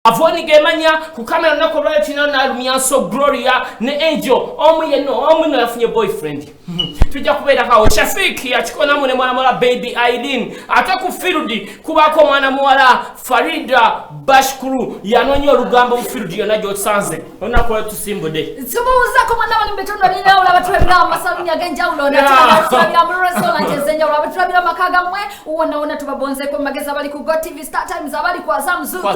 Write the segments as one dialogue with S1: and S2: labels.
S1: Avoni gemanya ku kamera nako lwa chino na Lumianso Gloria ne Angel omu no yafunye boyfriend tujja kubeera kawo Shafiki achikona mune mwana baby Aileen ate ku field kubako mwana muwala Farida Bashkuru yanonyo olugambo mu field yona gyotsanze onako tusimbode
S2: Subuza ko mwana wali mbetondo bina ola batwebira masalu nyagenjawulo na twabira mu restaurant ezenja ola batwebira makaga mwe uwona tubabonze ko mageza bali ku GoTV Star Times abali kwa Zamzuko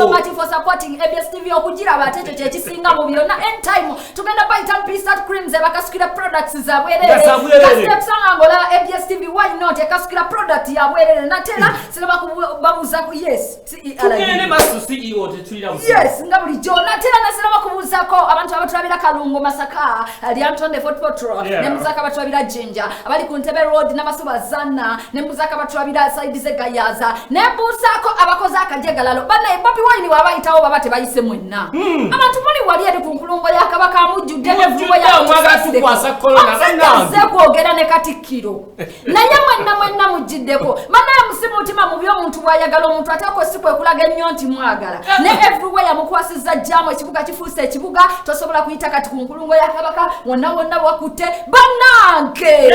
S2: so much for supporting ABS TV okugira batecho kyekisinga mu byonna end time tugenda baita Pista creams bakasukira products za bwerere kasepsanga ngola ABS TV why not ekasukira product ya bwerere natera silaba kubabuza ku yes
S1: tugende masu CEO tetulira busa
S2: yes ngabuli jo natera nasilaba kubuza ko abantu abatulabira Kalungu Masaka ali Antonde Fort Potro ne muzaka batulabira Jinja abali ku Ntebe Road n'abasuba zanna ne muzaka batulabira side ze Gayaza ne busako abakoza akajegalalo bana Bobby Wine wabayitawo babate bayise mwenna abantu muli wali ali ku nkulungo ya kabaka amujjudde n'evuba ya
S1: mwaga tukwasa corona
S2: bananze kwogera ne katikiro naye mwenna mujiddeko mana ya musimu mutima mu by'omuntu bwayagala omuntu atako sikwe kulaga ennyo nti mwagala ne everywhere yamukwasiza jamu ekibuga kifuuse ekibuga tosobola kuyita kati ku nkulungo ya kabaka wonna wakutte bananke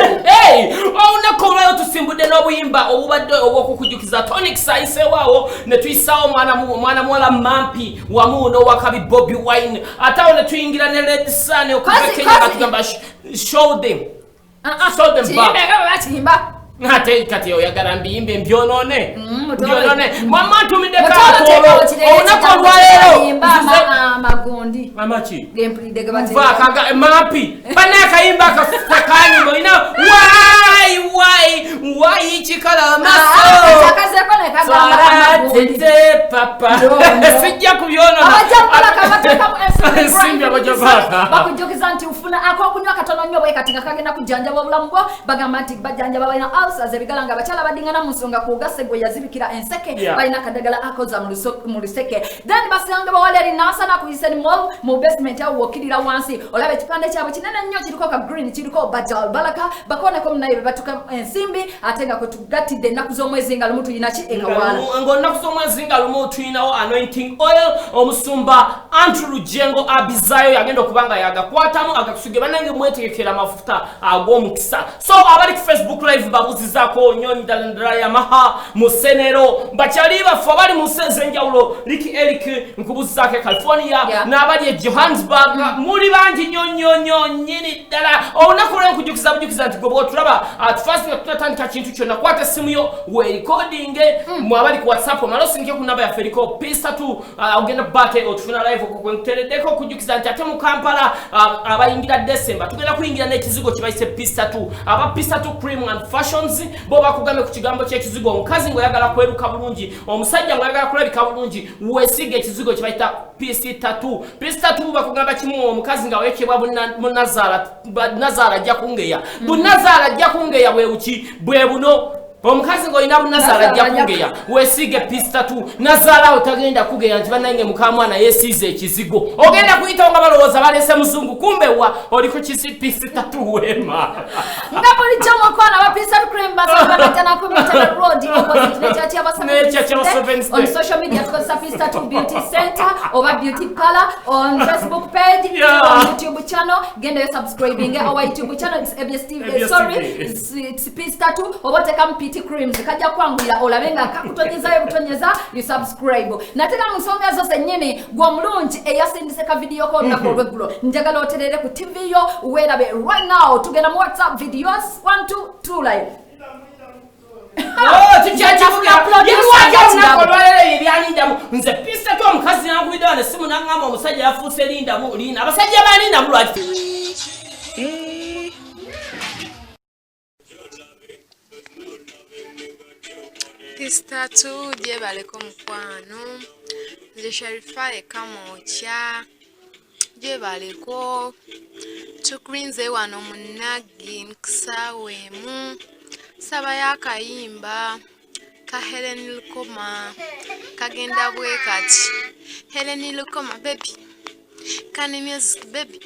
S1: unakolwayo tusimbudde n'obuyimba obubadde obw'okukujukiza Tonic Saise waawo ne tuyisawo mwana muwala Mampi wamuno wakabi Bobby Wine atawo ne tuyingira ne Red Sun okuva Kenya batugamba show them back Ngate kati oyagala mbiyimbe mbyonone mama tumide kakolo unakolwayo
S2: magondi
S1: amachi
S2: gameplay de gabate
S1: kaga Mampi bana kayimba kakanyo ina why chikala maso
S2: akaze kone kaga
S1: papa sijja kubyona
S2: abajambala kabateka mu
S1: simbi abajambala
S2: bakujokiza nti ufuna akunywa katono nnyo bwe katinga kagenda kujanja bobulamu bwo bagamba nti bajanja babayina ulcers ebigalanga bachala badingana musonga kugase gwe yazibikira enseke bayina kadagala akoza mu luseke then basanga bawali ali nasa na kuyiseni mu basement yawo wokirira wansi olabe kipande kyabo kinene nnyo kiriko ka green kiriko bajal balaka bakone ko munaye batuka ensimbi atenga ko tugatide nakuzo mwezi nga lumutu yinachi ekawala
S1: ngonna kuzo mwezi nga lumutu yinawo anointing oil omusumba Andrew Lujengo abizayo yagenda okubanga yagakwatamu agakusuge banange mwetegekera mafuta ag'omukisa so abali ku Facebook live babuzizako nyonyi dalendra ya maha musenero bachali bafu abali musenzenjawulo Ricky Eric nkubuzizake California n'abali Johannesburg muri bangi nyonyonyo nyini dala onakola nkujukiza bujukiza nti gobo tulaba atufasi tunatandika kintu kyonna kwata simu yo we recording mwabali ku WhatsApp malosi nke ku namba ya Feriko Pista tu ogenda bate otufuna live okwenteredeko kujukiza nti ate mu Kampala abayingira December tugenda kuyingira n'ekizigo kibayise Pista tu aba Pista tu cream and fashions bo bakugame ku kigambo ky'ekizigo omukazi ngo yagala kweruka bulungi omusajja ngo yagala kulabika bulungi wesiga ekizigo kibayita Pista tu bakugamba kimu omukazi nga wekebwa Nazara ajja kungeya Nazara ajja kungeya bwe buno omukazi ngo ina Nazara ajja kungeya wesige Pista tu Nazara otagenda kugeya nti banange mukamwana yesize ekizigo ogenda kuyita nga balowooza balese muzungu kumbe wa oliko kisi Pista tu wema
S2: ngapoli chamo kwana ba Pista cream basaba tena ku Ntebe Road opposite nechachi abasaba on social media tukosa Pista tu beauty center over beauty parlor on Facebook page on YouTube channel genda subscribing our YouTube channel it's ABS TV it's Pista tu obote kampi creams kajja kwangulira olabenga kakutonyeza butonyeza you subscribe nataka musonga zose nyene gwa mulungi eyasindise ka video ko na ko regulo njagala oterere ku TV yo werabe right now tugenda mu WhatsApp videos 1 2 live
S1: nze Pista tu omukazi nankubidde ne simu nangamba omusajja yafuuse linda mu lina abasajja balinda mu lwaki
S3: Pista tu je baleko mukwano nze Sharifa ekamocha je baleko tukrinze wano munagi nkisawemu saba yakayimba ka Helen Lukoma kagenda bwe kati Helen Lukoma baby Kani music baby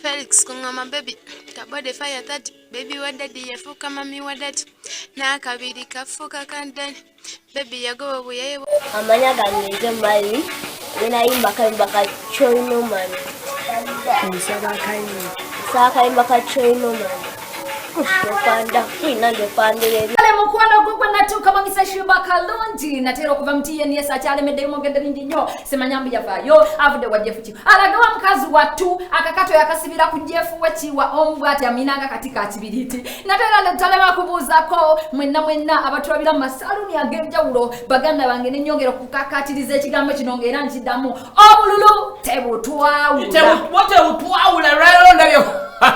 S3: Felix Kungama baby Tabode fire that baby wa daddy yafuka mami wa daddy n'akabiri kafuuka kandani bebi yagoba buyebo
S4: amanya gange mali nayimba kayimba ka choino mani sakayimba ka choino mani kushopanda inande pandire
S2: mukwano gugwe natuka mamisa shuba kalungi natera okuva mtiyeni yesa kyalemedde mogedde nnyo semanyambi yavayo avude wa jefuki alagawa mukazi watu akakato yakasibira ku jefu wekiwa ombwati aminanga katika kibiriti natera letalema kubuuzako mwenna abatwabira masaluni ag'enjawulo baganda bange n'ennyongero kukakatiriza ekigambo kino ng'era nkiddamu obululu tebutwawula lero ndabyo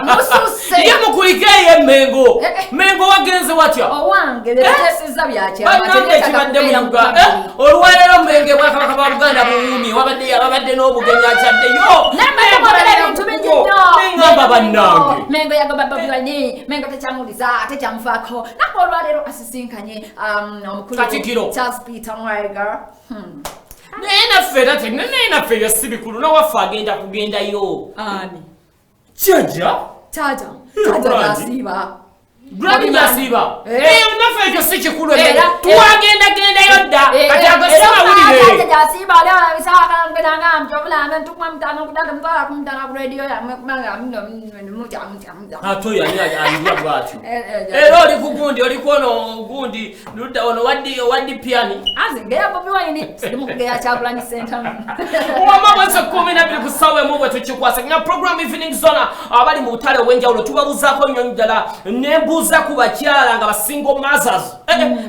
S2: mususe
S1: ye mukulikeye mengo mengo wagenze watya
S2: owange letesiza byakya
S1: banambe kibadde muga olwalero menge bwakabaka ba Buganda buwumi wabadde n'obugenya kyadde yo
S2: nembe mubere bintu bingi nnyo
S1: ngamba bannange
S2: mengo yagoba babilani mengo tekyamuliza tekyamufaako nako olwalero asisinkanye omukulu Charles Peter Mwega
S1: nenaffe yasibikulu nawaffe agenda kugendayo
S2: ani
S1: Chaja
S2: jasiba
S1: Grandi jasiba naffe ekyo si kikulu twagenda yodda kati agasaba wulire
S2: jasiba leo isaka ngedanga mjovula ntukwa mtano kudada mtala kumtana ku radio ya manga mucha
S1: ato yani alibya bwatyo era oli kugundi oli kono gundi ludda ono waddi piani
S2: azingeya bobi wayini simu kugeya Chagulanyi Center
S1: wama mwese 12 kusawe mubwe tukikwasa nga program evening zona abali mu butale wenjawulo tubabuzaako nnyo ddala nembuuza ku bakyala nga basingle mothers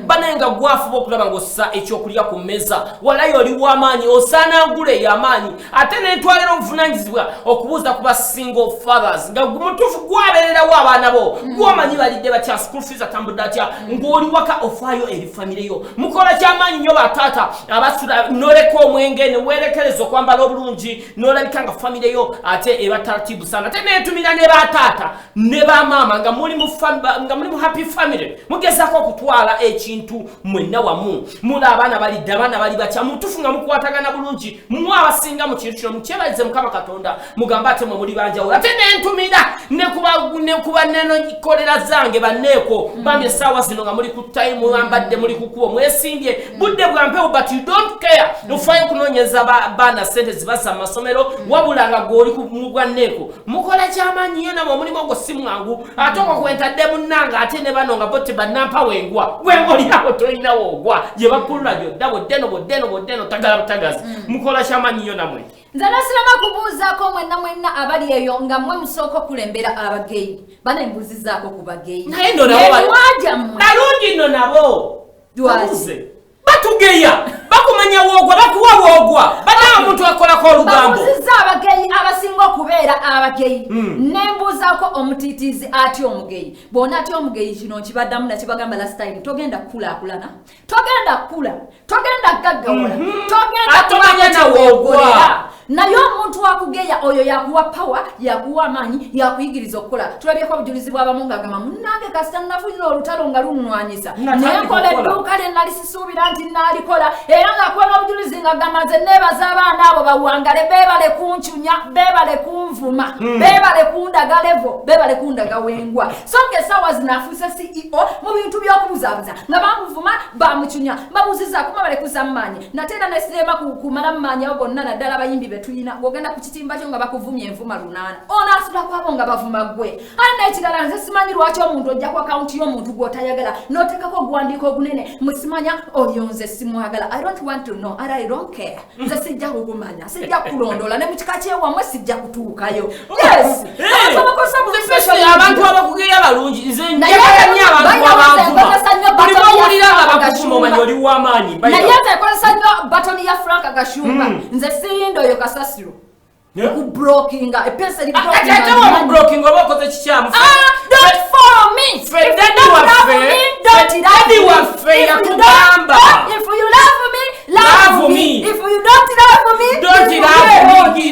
S1: banenga gwafu bokulaba ng'ossa ekyokulya ku mmeza walayo oli w'amaanyi osaana ngule y'amaanyi ate n'entwalira obuvunanyizibwa okubuuza ku ba single fathers nga mutuufu gwabeererawo abaana bo gwomanyi balidde batya school fees atambudde atya ng'oli waka ofaayo eri famire yo mukola ky'amaanyi nnyo bataata abasula n'oleka omwenge ne weerekereza okwambala obulungi n'olabika nga famire yo ate eba taratibu sana ate neetumira ne bataata ne bamaama nga muli mu happy family mugezaako okutwala ekintu mwenna wamu muli abaana balidde abaana bali batya mutufu nga mukwatagana bulungi mu abasinga mu kintu kino mukyebalize Mukama Katonda mugamba ate mwe muli banjawulo ate nentumira ne kuba neno kolera zange banneeko bambi essaawa zino nga muli ku time wambadde muli kukubo mwesimbye budde bwampewo but you don't care ofaayo kunoonyeza baana ssente zibassa mu masomero wabula nga gwoli mugwa nneeko mukola ky'amaanyi yo namwe omulimu ogwo si mwangu ate okwokwentadde munnanga ate ne bano nga bo tebannampa wengwa wengolirawo tolinawo ogwa gye bakulula gyodda boddeno tagala butagazi mukola ky'amaanyi yo namwe
S2: nze nasirama kubuuzaako mwenna abali eyo nga mmwe musooka okulembera abageyi banembuuzizaako ku bageyi
S1: naye nno nalungi nno nabo batugeya bakumanya woogwa bakuwa woogwa banaa muntu akolako olugambo
S2: babuuzizza abageyi abasinga okubeera abageyi nembuuzaako omutiitiizi atya omugeyi bona atya omugeyi kino nkibaddamu nakibagamba last time togenda kukulaakulana togenda kula togenda gaggawala
S1: togenda woogwa
S2: naye omuntu wakugeya oyo yakuwa power yakuwa amaanyi yakuyigiriza okukola tulabyeko obujulizi bw'abamu ng'agamba munnange kasita nafunira olutalo nga lunnwanyisa naye nkola edduuka lye nali sisuubira nti naalikola era ng'akuwa n'obujulizi ng'agamba nze neebaza abaana abo bawangale beebale kuncunya beebale kunvuma beebale kundaga levo beebale kundaga wengwa so ng'essaawa zino afuuse CEO mu bintu by'okubuzaabuza nga bamuvuma bamucunya babuuzizzaako mabalekuza mu maanyi nate era nesirema kumala mu maanyi abo bonna naddala abayimbi tuyina ngogenda ku kitimba kyo nga bakuvumya envuma 8 ono asula kwabo nga bavuma gwe ane ekirala nze simanyi lwaki omuntu ojja ku akaunti y'omuntu gw'otayagala n'oteekako oguwandiiko ogunene musimanya oyo nze simwagala I don't want to know and I don't care nze sijja kukumanya sijja kulondola ne mu kika kyewamwe sijja kutuukayo yes
S1: abantu abakugeya balungi nze njaganya abantu abanvuma buli bawulira nga bakuvuma omanyi oli w'amaanyi
S2: naye nze ekozesa nnyo batoni ya Frank Gashumba nze siyindo oyo kasasiro kubrokinga epesa li
S1: broking oba okoze kikyamu
S2: don't follow me if you love me love me if you don't love me
S1: don't love me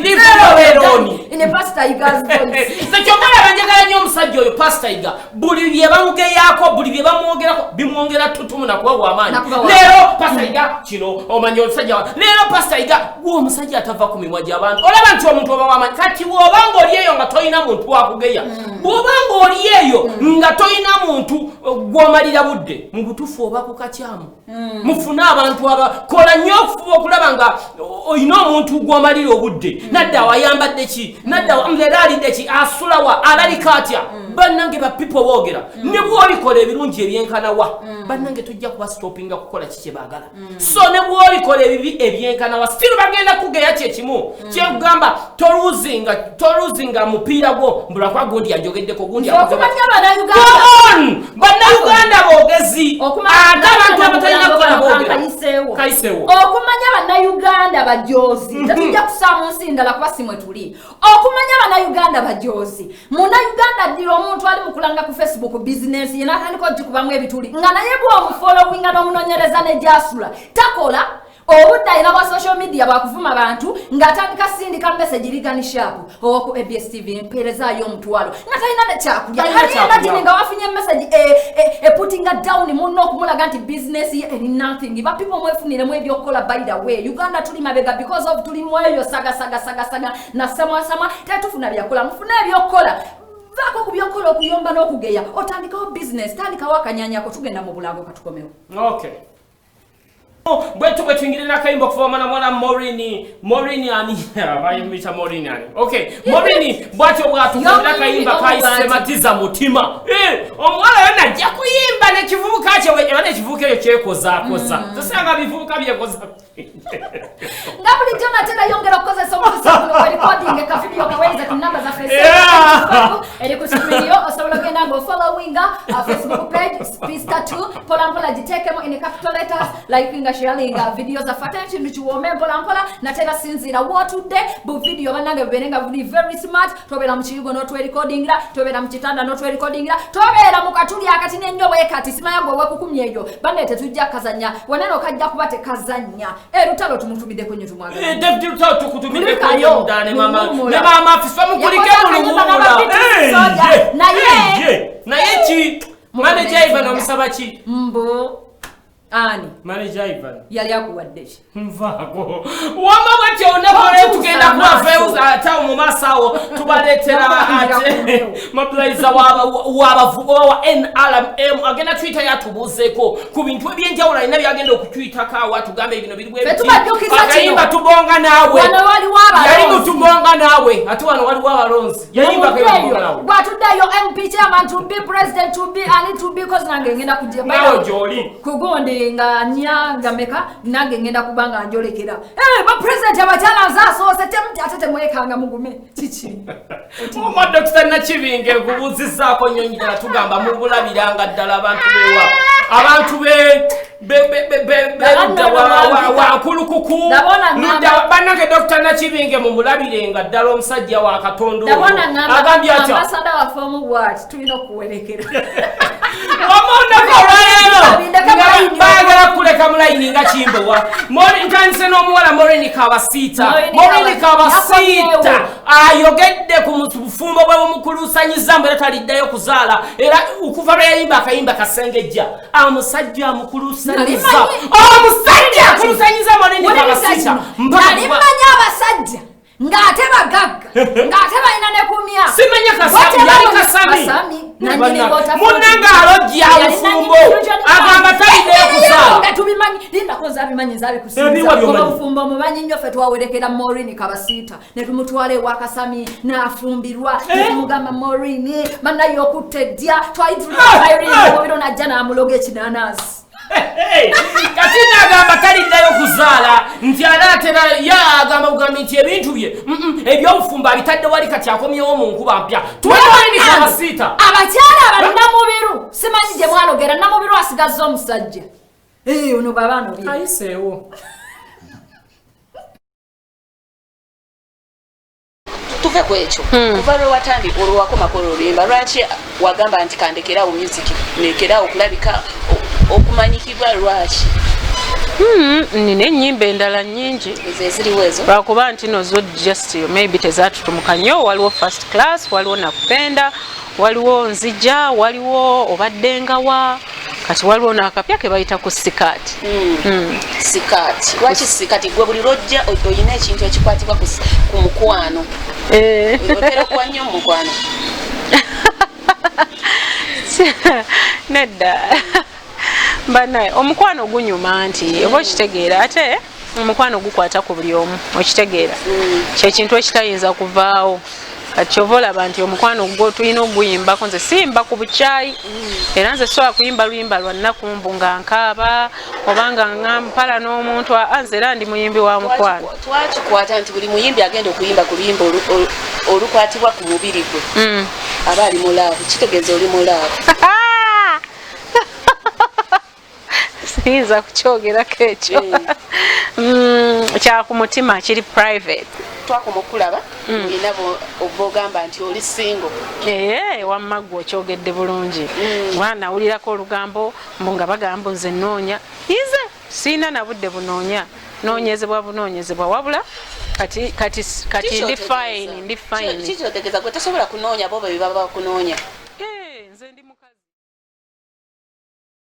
S1: tone
S2: in a Pastor Iga's voice.
S1: Sekyogala banjagala nnyo omusajja oyo Pastor Iga. Buli bye bamugeyako, buli bye bamwogerako bimwongera tutumu nakuba bw'amaanyi. Leero Pastor Iga kino omanyi omusajja. Leero Pastor Iga omusajja atava ku mimwa gy'abantu. Olaba nti omuntu oba w'amaanyi. Kati bw'oba ng'oli eyo nga toyina muntu akugeya. Bw'oba ng'oli eyo nga toyina muntu gw'omalira budde. Mu butuufu oba ku katyamu. Mufune abantu abakola nnyo okufuba okulaba nga oyina omuntu gw'omalira obudde. Nadda wayambadde ki? Nadda leero alidde ki? Asulawa alalika atya? Bannange ba people boogera. Ne bw'olikola ebirungi ebyenkanawa. Bannange tujja kuba stoppinga kukola kiki baagala. So ne bw'olikola ebibi ebyenkanawa still bagenda kugeya kyekimu. Kyekugamba toluzinga mupiira gwo mbulakwa gundi yajogeddeko gundi
S2: okumanya Bannayuganda.
S1: Bannayuganda boogezi. Ate abantu abatalina kukola boogera. Kayiseewo.
S2: Okumanya Bannayuganda bajoozi. Tetujja kusaamu nsi ndala kuba si mwe tuli. Okumanya Bannayuganda bajoozi. Munnayuganda addira omuntu ali mukulanga ku Facebook business yena atandika okikubamu ebituli. Nga naye bw'omufollowinga n'omunoonyereza ne gy'asula. Takola. Obudde ina bwa social media bwakuvuma abantu ng'atandika sindika message liganishapo oku ABS TV mperezayo omutwalo nga talina ne kyakulya kali nga wafunye message putting down munno okumulaga nti business ye eri nothing ba people mwefunire mu ebyokola by the way Uganda tuli mabega because of tuli mweyo saga na sama tetufuna byakola mufuna ebyokola vako kubyokola okuyomba n'okugeya otandikawo business tandikawo akanyanyako tugenda mu bulago katukomewo.
S1: Okay. Bwetu ingine kayimbo kuvoma na mwana Morini ani bayimita Morini ani. Okay, Morini bwacho bwatuvumira kayimba kayisematiza mutima. Omwana yona ajja kuyimba ne kivubuka kye we kivubuka ekyo kyekoza. Tosanga bivubuka byekoza.
S2: Ngabuli jona tena yongera kukozesa omukusa recording ka video kaweza ku number za Facebook. Eri ku studio osobola kugenda ngo followinga Facebook page Pista 2 pola jitekemo in capital letters like sharing videos za fatenchi ndichiwome mpola na tena sinzira watude bu video banange benenga buli very smart tobera muchigo no twe recording la tobera mchitanda no twe recording la tobera mukatuli akati nenyo wekati simayango wekukumye ejo banete tujja kazanya waneno kajja kubate kazanya rutalo tumutubide kwenye tumwaga
S1: David rutalo tukutumide kwenye ndane mama ne mama afiswa mukulike mulumula na yechi manager Ivan omusabachi
S2: mbo ani
S1: manager Ivan
S2: yali akuwaddeshi
S1: mvako wama batyo onabole tugenda kwa veuza ata mu masawo tubaletera ate maplaiza wa NRM agenda Twitter yatubuzeko ku bintu ebyenjawulo ina byagenda okutwita ka watu gambe bino biri bwe akayimba tubonga nawe yali tubonga nawe ate wano wali wabalonzi yayimba kayimba nawe
S2: gwatuddayo MP chairman to be president to be and to be cause nange ngenda kujeba
S1: nawe joli
S2: kugonde nga nyanga meka nange ngenda kubanga njolekera ba president abachala zaso setemti atete mwekanga mugume chichi
S1: Mama Dr. Nakibinge kubuzizako nyonyira tugamba mu bulabiranga ddala abantu wa kulukuku banange Dr. Nakibinge mu bulabirenga ddala omusajja wa Katonda agambye atya
S2: ambassador wa form what tulino kuwerekera
S1: Omonda kolero bagala kuleka mulaini nga kimbowa nkanise n'omuwala Morini Kabasita ayogedde ku bufumbo bwe bumukulusanyiza mbere taliddayo kuzaala era okuva yayimba akayimba kasengejja omusajja amukulusanyiza Morini Kabasita
S2: nalimanya abasajja ngate bagagga ngate balina ne kumya
S1: simanya kasami munanga alojja abufumbo agamba taliddayo kuzaala
S2: ngatubimanyi linda koza abimanyi zabi kusinza kubufumbo mubanyi nnyo ffe twawerekera Morini Kabasita ne tumutwala ewa Kasami n'afumbirwa mugamba Morini banayo okuttedya twayitulira Irene mubiro najja n'amuloga ekinanasi
S1: kati nagamba taliddayo kuzaala nti alatera agamba bugambi nti ebintu bye ebyobufumbo abitadde wali kati akomyewo mu nkuba mpya Morini Kabasita
S2: abakyala abalina mubiru simanyi gye mwalogera namubiru asigazza omusajja ono babano bye
S1: ayiseewo
S5: tuve ku ekyo kuva lwe watandika olwo wakomako oluluyimba lwaki wagamba nti kandekerawo music nekerawo okulabika okumanyikibwa lwaki
S6: nina ennyimba endala nnyingi
S5: eziriwezo
S6: lwakuba nti no zo just maybe tezatutumuka nnyo. Waliwo first class, waliwo nakupenda, waliwo nzija, waliwo obaddengawa, kati waliwo n'akapya ke bayita ku sikaati.
S5: Sikaati lwaki sikaati gwe buli lwojja oyina ekintu ekikwatibwa ku mukwano otera okuwa nnyo mu mukwano?
S6: Nedda banaye omukwano gunyuma nti oba okitegeera ate omukwano gukwata ku buli omu okitegeera kyekintu ekitayinza kuvaawo. Kati kyova olaba nti omukwano gwo tulina okuguyimbako. Nze siyimba ku bukyayi era nze sobola kuyimba luyimba lwa nnakumbu nga nkaaba obanga ngampala n'omuntu nze era ndi muyimbi wa mukwano.
S5: Twakikwata nti buli muyimbi agenda okuyimba ku luyimba olukwatibwa ku mubiri gwe aba ali mulaavu. Kitegeeza oli mulaavu.
S6: Siyinza kukyogerako ekyo. Kya ku mutima kiri private.
S5: Twakoma okulaba olina bw'ogamba nti oli singo.
S6: Wamma gwe okyogedde bulungi. Wanawulirako olugambo mbu nga bagamba nze nnoonya. Nze siina na budde bunoonya. Noonyezebwa bunoonyezebwa wabula kati ndi fine.
S5: Kikyotegeeza gwe tosobola kunoonya bo bwe baba bakunoonya.
S6: Nze ndi mukazi.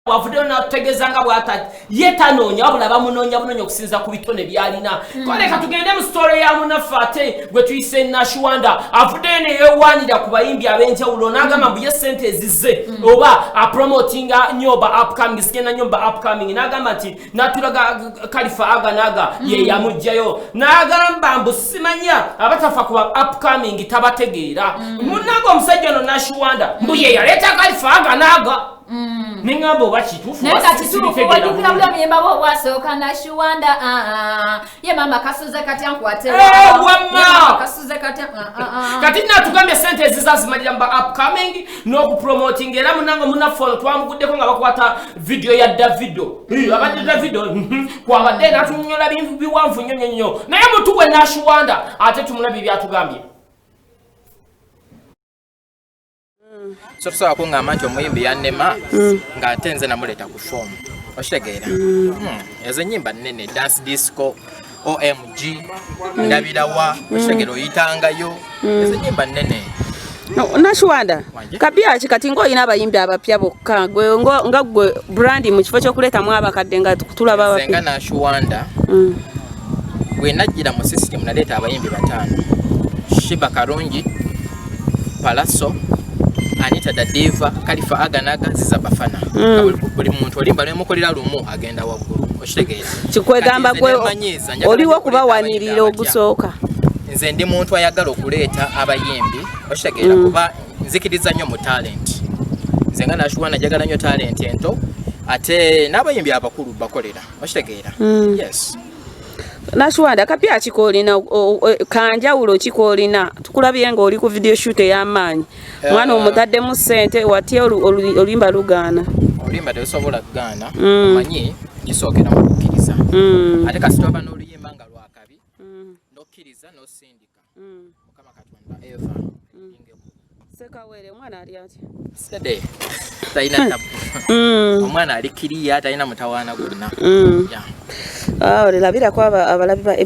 S1: Wavuddeyo n'atutegeeza nga bw'atati ye tanoonya wabula bamunoonya bunoonya okusinza ku bitone by'alina. Koleka tugende mu sitole ya munaffe ate gwe tuyise Nashwanda avuddeyo ne yeewaanira ku bayimbi ab'enjawulo n'agamba mbu ye ssente ezize oba apromotinga nyoba upcoming zigenda nyoba upcoming n'agamba nti natulaga Khalifa Aga Naga ye yamuggyayo n'agamba mbu simanya abatafa kuba upcoming tabategeera. Munnange omusajja ono Nashwanda mbu ye yaleeta Khalifa Aga Naga. Ningabo bakitufu
S2: kitufu wajukira bula myemba bo bwasooka Nashwanda ye mama kasuze kati ankwate
S1: wamma
S2: kasuze kati
S1: kati natugambye sente ezizazimalira mba upcoming n'okupromoting era munango munafolo twamuguddeko nga bakwata video ya Davido abadde Davido kwabadde natunyola biwanvu nnyo naye mutu gwe Nashwanda ate tumulabye byatugambye.
S7: So tusobola kungamba nti omuyimbi yannema nga ate nze namuleeta ku fomu okitegeera. Ezo ennyimba nnene dance disco OMG ndabirawa okitegeera oyitangayo ezo ennyimba nnene.
S8: Nashwanda kapya kati ng'olina abayimbi abapya bokka gwe nga gwe brandi mu kifo ky'okuleetamu abakadde nga tulaba abapya.
S7: Nze nga Nashwanda bwe najjira mu system naleeta abayimbi 5 Shiba Karungi Palaso Anita Dadiva, Khalifa Aga Naga, Ziza Bafana. Buli muntu olimba nemukolera lumu agenda waggulu. Okitegeera.
S8: Kikwegamba gwe oliwo kubawanirira ogusooka.
S7: Nze ndi muntu ayagala okuleeta abayimbi. Okitegeera kuba nzikiriza nnyo mu talent. Nze nga Nashwanda njagala nnyo talent ento ate n'abayimbi abakulu bakolera. Okitegeera. Yes.
S8: Nashwanda kapya kikolina kanjawulo kikolina tukulabye nga oli ku video shoot ey'amaanyi mwana omutadde mu ssente watya olimba lugaana
S7: olimba tesobola kugaana omanyi kisookera mu kukkiriza ate kasitoba n'oluyimba nga lwakabi n'okkiriza n'osindika mukama Katonda eva
S8: sekawere omwana ali atya
S7: sede talina tabu omwana ali kiriya talina mutawaana gwonna
S8: olabirako abalabi ba